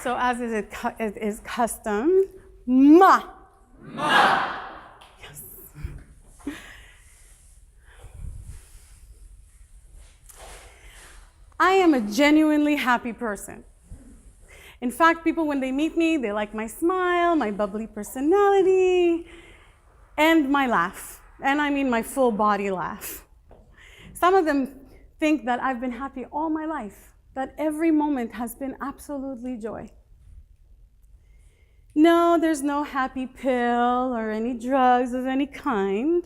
So as it is custom, ma. Ma. Yes. I am a genuinely happy person. In fact, people, when they meet me, they like my smile, my bubbly personality, and my laugh. And I mean my full body laugh. Some of them think that I've been happy all my life, that every moment has been absolutely joy. No, there's no happy pill or any drugs of any kind.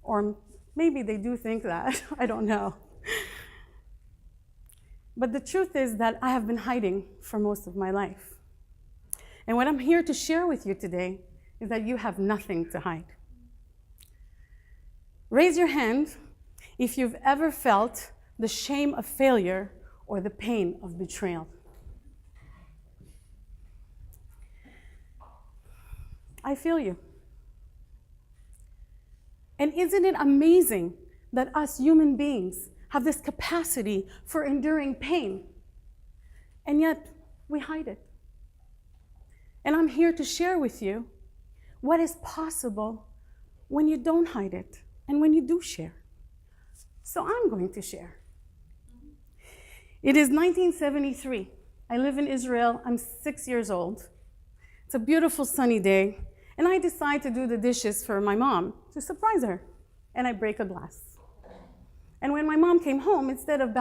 Or maybe they do think that, I don't know. But the truth is that I have been hiding for most of my life. And what I'm here to share with you today is that you have nothing to hide. Raise your hand if you've ever felt the shame of failure or the pain of betrayal. I feel you. And isn't it amazing that us human beings have this capacity for enduring pain, and yet we hide it? And I'm here to share with you what is possible when you don't hide it and when you do share. So I'm going to share. It is 1973. I live in Israel. I'm 6 years old. It's a beautiful sunny day, and I decide to do the dishes for my mom to surprise her, and I break a glass. And when my mom came home, instead of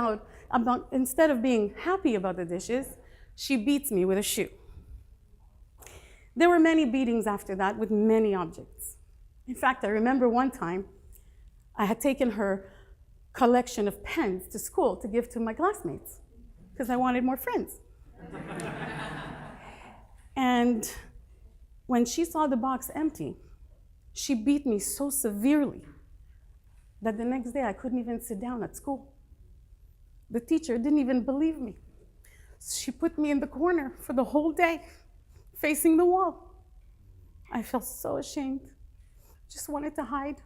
being happy about the dishes, she beats me with a shoe. There were many beatings after that with many objects. In fact, I remember one time I had taken her collection of pens to school to give to my classmates because I wanted more friends. And when she saw the box empty, she beat me so severely that the next day I couldn't even sit down at school. The teacher didn't even believe me. She put me in the corner for the whole day, facing the wall. I felt so ashamed. Just wanted to hide.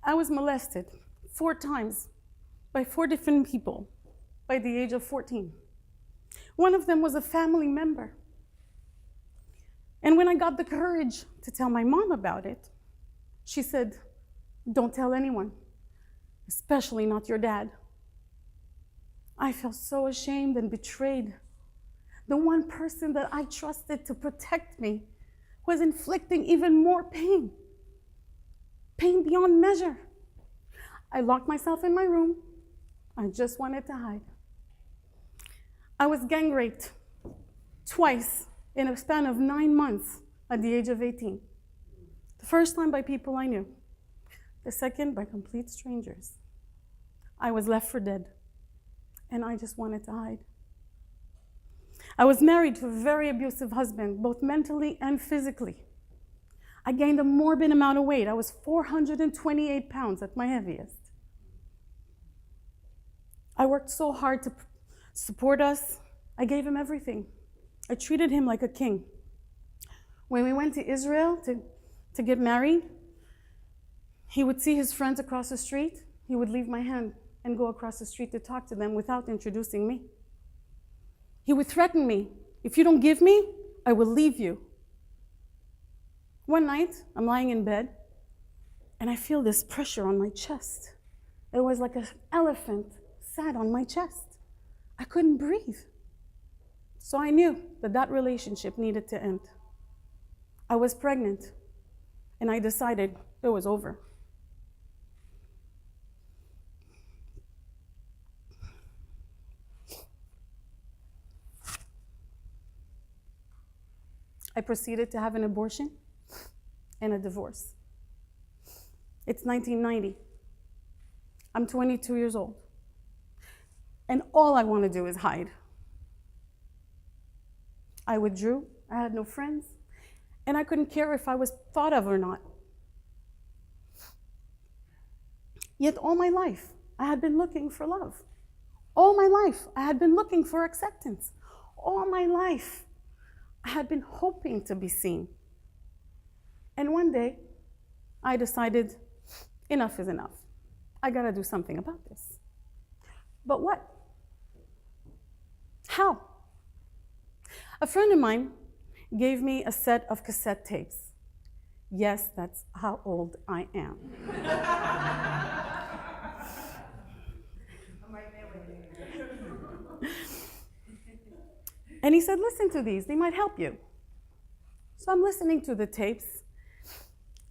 I was molested 4 times by 4 different people by the age of 14. One of them was a family member. And when I got the courage to tell my mom about it, she said, "Don't tell anyone, especially not your dad." I felt so ashamed and betrayed. The one person that I trusted to protect me was inflicting even more pain. Pain beyond measure. I locked myself in my room. I just wanted to hide. I was gang raped twice in a span of 9 months at the age of 18. The first time by people I knew. The second by complete strangers. I was left for dead, and I just wanted to hide. I was married to a very abusive husband, both mentally and physically. I gained a morbid amount of weight. I was 428 pounds at my heaviest. I worked so hard to support us. I gave him everything. I treated him like a king. When we went to Israel to get married, he would see his friends across the street. He would leave my hand and go across the street to talk to them without introducing me. He would threaten me, "If you don't give me, I will leave you." One night, I'm lying in bed, and I feel this pressure on my chest. It was like an elephant sat on my chest. I couldn't breathe. So I knew that that relationship needed to end. I was pregnant, and I decided it was over. I proceeded to have an abortion and a divorce. It's 1990. I'm 22 years old. And all I want to do is hide. I withdrew. I had no friends. And I couldn't care if I was thought of or not. Yet all my life, I had been looking for love. All my life, I had been looking for acceptance. All my life, I had been hoping to be seen. And one day, I decided enough is enough. I gotta do something about this. But what? How? A friend of mine gave me a set of cassette tapes. Yes, that's how old I am. And he said, listen to these, they might help you. So I'm listening to the tapes,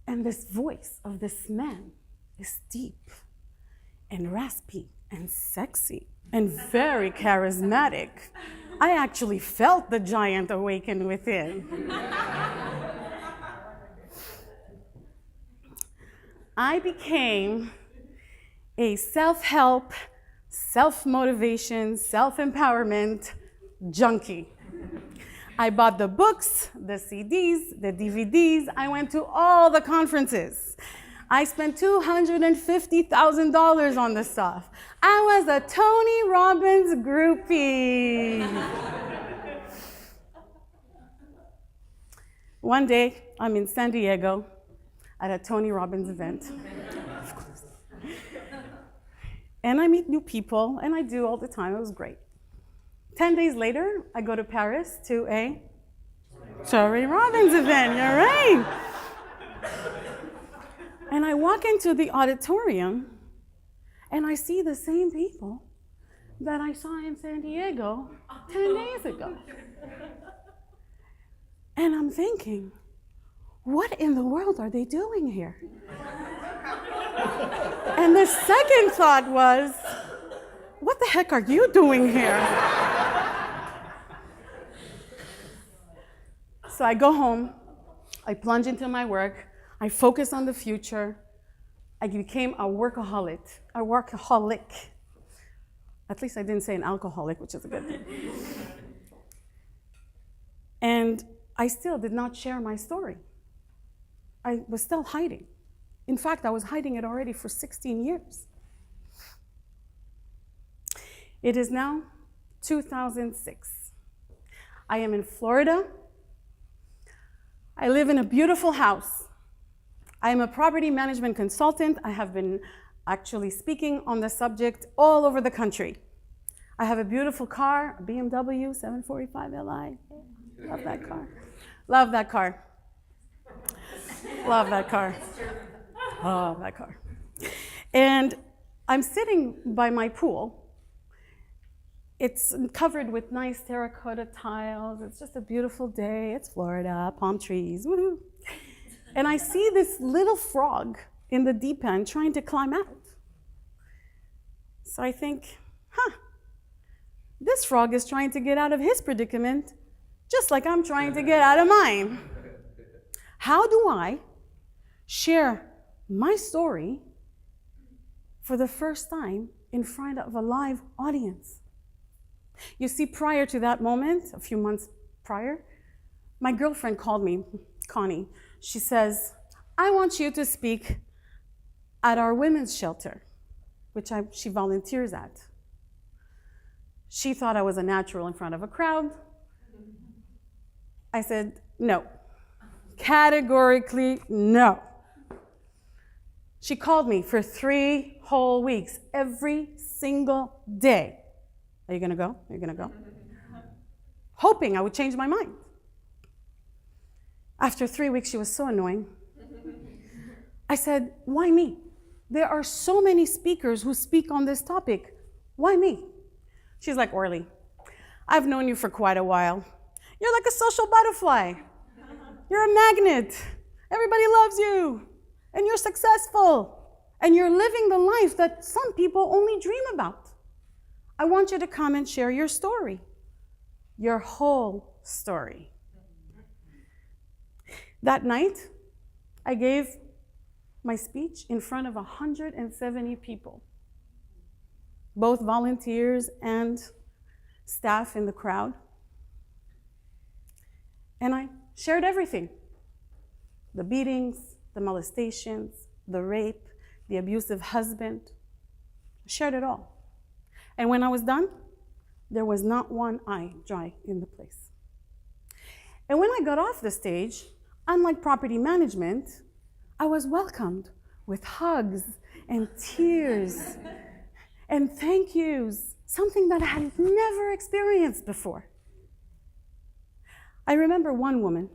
and this voice of this man is deep and raspy and sexy and very charismatic. I actually felt the giant awaken within. I became a self-help, self-motivation, self-empowerment junkie. I bought the books, the CDs, the DVDs. I went to all the conferences. I spent $250,000 on this stuff. I was a Tony Robbins groupie. One day, I'm in San Diego at a Tony Robbins event. Of course. And I meet new people, and I do all the time. It was great. 10 days later, I go to Paris to a Tony Robbins event. You're right. And I walk into the auditorium, and I see the same people that I saw in San Diego 10 days ago. And I'm thinking, what in the world are they doing here? And the second thought was, what the heck are you doing here? So I go home, I plunge into my work, I focus on the future. I became a workaholic. At least I didn't say an alcoholic, which is a good thing. And I still did not share my story. I was still hiding. In fact, I was hiding it already for 16 years. It is now 2006. I am in Florida. I live in a beautiful house. I am a property management consultant. I have been actually speaking on the subject all over the country. I have a beautiful car, a BMW 745 Li. Love that car. Love that car. Love that car. Oh, that car. And I'm sitting by my pool. It's covered with nice terracotta tiles. It's just a beautiful day. It's Florida, palm trees, woohoo. And I see this little frog in the deep end trying to climb out. So I think, this frog is trying to get out of his predicament, just like I'm trying to get out of mine. How do I share my story for the first time in front of a live audience? You see, prior to that moment, a few months prior, my girlfriend called me, Connie. She says, I want you to speak at our women's shelter, which she volunteers at. She thought I was a natural in front of a crowd. I said, no. Categorically, no. She called me for 3 whole weeks, every single day. Are you gonna go? Are you gonna go? Hoping I would change my mind. After 3 weeks, she was so annoying. I said, why me? There are so many speakers who speak on this topic. Why me? She's like, Orly, I've known you for quite a while. You're like a social butterfly. You're a magnet. Everybody loves you. And you're successful. And you're living the life that some people only dream about. I want you to come and share your story. Your whole story. That night, I gave my speech in front of 170 people, both volunteers and staff in the crowd. And I shared everything. The beatings, the molestations, the rape, the abusive husband. I shared it all. And when I was done, there was not one eye dry in the place. And when I got off the stage, unlike property management, I was welcomed with hugs and tears and thank yous, something that I had never experienced before. I remember one woman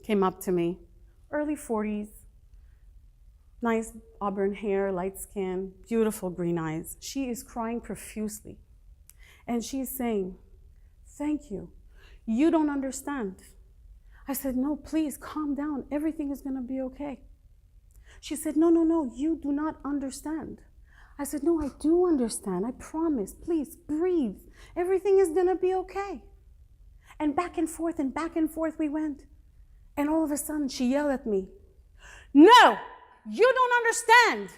came up to me, early 40s, nice auburn hair, light skin, beautiful green eyes. She is crying profusely. And she's saying, "Thank you. You don't understand." I said, "No, please calm down. Everything is going to be okay." She said, "No, you do not understand." I said, "No, I do understand. I promise. Please breathe. Everything is going to be okay." And back and forth we went. And all of a sudden she yelled at me, "No, you don't understand."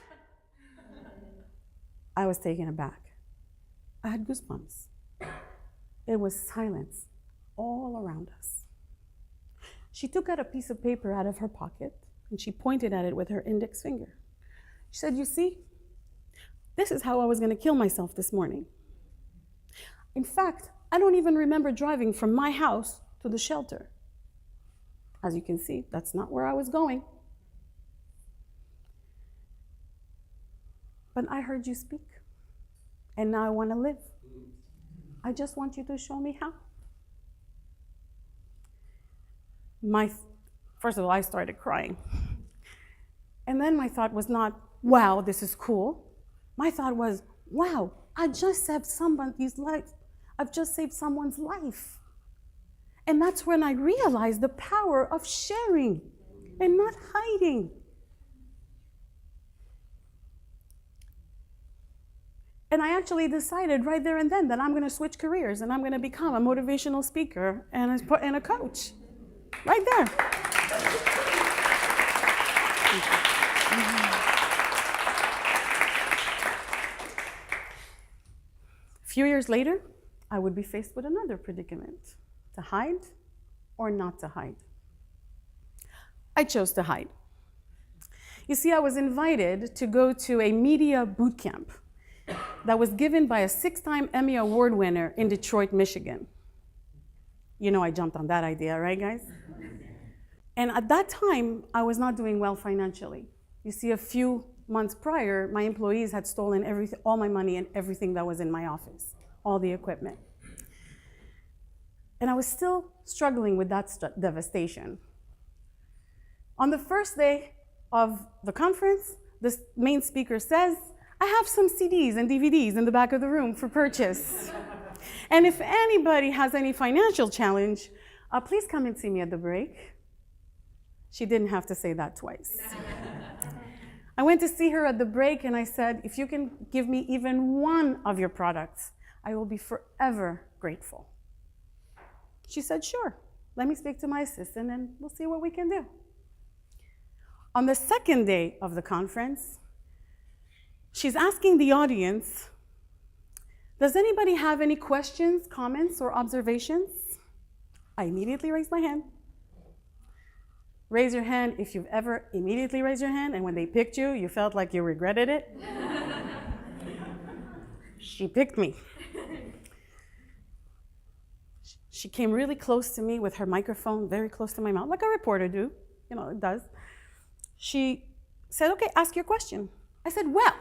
I was taken aback. I had goosebumps. It was silence all around us. She took out a piece of paper out of her pocket and she pointed at it with her index finger. She said, "You see, this is how I was going to kill myself this morning. In fact, I don't even remember driving from my house to the shelter. As you can see, that's not where I was going. But I heard you speak, and now I want to live. I just want you to show me how." First of all, I started crying. And then my thought was not, "Wow, this is cool." My thought was, "Wow, I just saved somebody's life. I've just saved someone's life." And that's when I realized the power of sharing and not hiding. And I actually decided right there and then that I'm going to switch careers and I'm going to become a motivational speaker and a coach. Right there. A few years later, I would be faced with another predicament: to hide or not to hide. I chose to hide. You see, I was invited to go to a media boot camp that was given by a 6-time Emmy Award winner in Detroit, Michigan. You know I jumped on that idea, right, guys? And at that time, I was not doing well financially. You see, a few months prior, my employees had stolen all my money and everything that was in my office, all the equipment. And I was still struggling with that devastation. On the first day of the conference, the main speaker says, "I have some CDs and DVDs in the back of the room for purchase. And if anybody has any financial challenge, please come and see me at the break." She didn't have to say that twice. I went to see her at the break and I said, "If you can give me even one of your products, I will be forever grateful." She said, "Sure, let me speak to my assistant and we'll see what we can do." On the second day of the conference, she's asking the audience, "Does anybody have any questions, comments, or observations?" I immediately raised my hand. Raise your hand if you've ever immediately raised your hand and when they picked you, you felt like you regretted it. She picked me. She came really close to me with her microphone, very close to my mouth, like a reporter do, it does. She said, "Okay, ask your question." I said, "Well,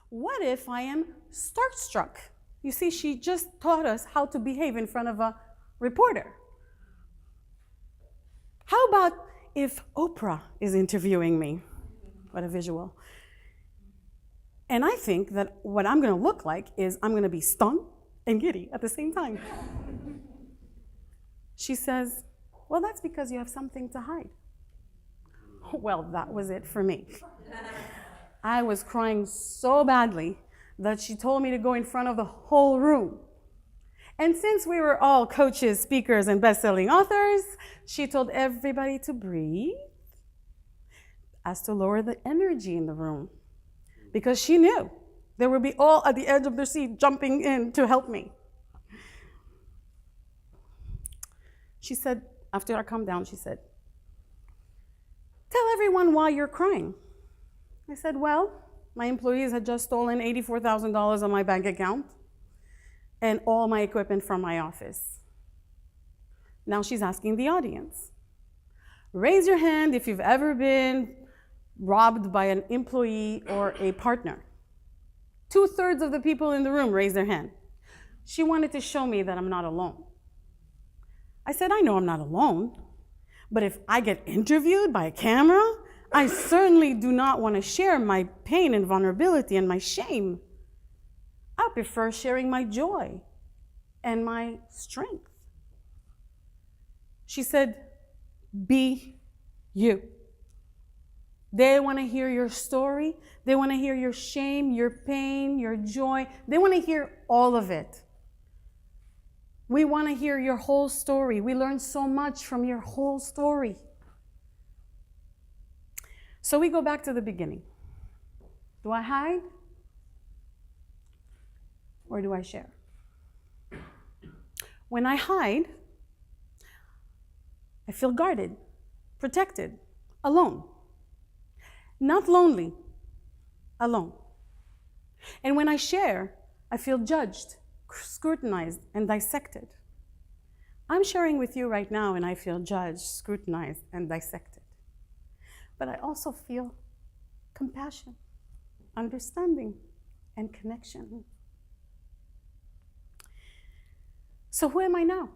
what if I am starstruck?" You see, she just taught us how to behave in front of a reporter. "How about if Oprah is interviewing me?" What a visual. And I think that what I'm going to look like is I'm going to be stunned and giddy at the same time. She says, "Well, that's because you have something to hide." Well, that was it for me. I was crying so badly that she told me to go in front of the whole room. And since we were all coaches, speakers, and best-selling authors, she told everybody to breathe, as to lower the energy in the room, because she knew they would be all at the edge of their seat jumping in to help me. She said, after I calmed down, she said, "Tell everyone why you're crying." I said, "Well, my employees had just stolen $84,000 on my bank account and all my equipment from my office." Now she's asking the audience, "Raise your hand if you've ever been robbed by an employee or a partner. 2/3 of the people in the room raised their hand. She wanted to show me that I'm not alone. I said, I know I'm not alone, but if I get interviewed by a camera, I certainly do not want to share my pain and vulnerability and my shame. I prefer sharing my joy and my strength. She said, be you. They want to hear your story. They want to hear your shame, your pain, your joy. They want to hear all of it. We want to hear your whole story. We learn so much from your whole story. So we go back to the beginning. Do I hide? Or do I share? When I hide, I feel guarded, protected, alone. Not lonely, alone. And when I share, I feel judged, scrutinized, and dissected. I'm sharing with you right now, and I feel judged, scrutinized, and dissected. But I also feel compassion, understanding, and connection. So who am I now?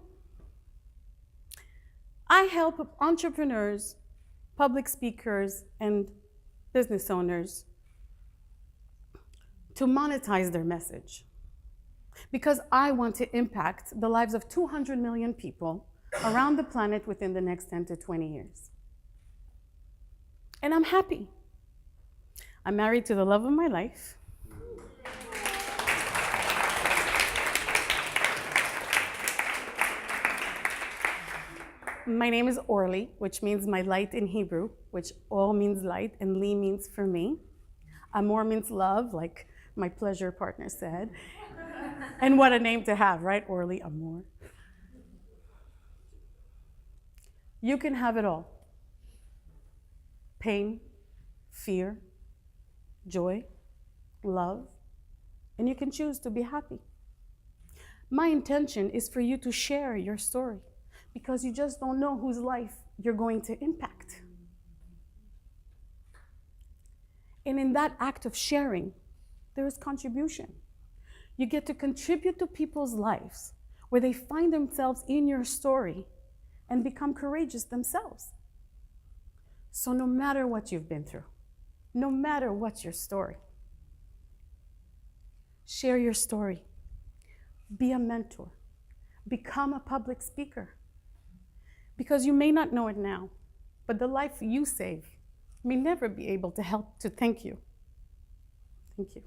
I help entrepreneurs, public speakers, and business owners to monetize their message, because I want to impact the lives of 200 million people around the planet within the next 10 to 20 years. And I'm happy. I'm married to the love of my life. My name is Orly, which means my light in Hebrew, which Or means light and Li means for me. Amor means love, like my pleasure partner said. And what a name to have, right? Orly, Amor. You can have it all. Pain, fear, joy, love, and you can choose to be happy. My intention is for you to share your story, because you just don't know whose life you're going to impact. And in that act of sharing, there is contribution. You get to contribute to people's lives where they find themselves in your story and become courageous themselves. So no matter what you've been through, no matter what's your story, share your story. Be a mentor. Become a public speaker. Because you may not know it now, but the life you save may never be able to help to thank you. Thank you.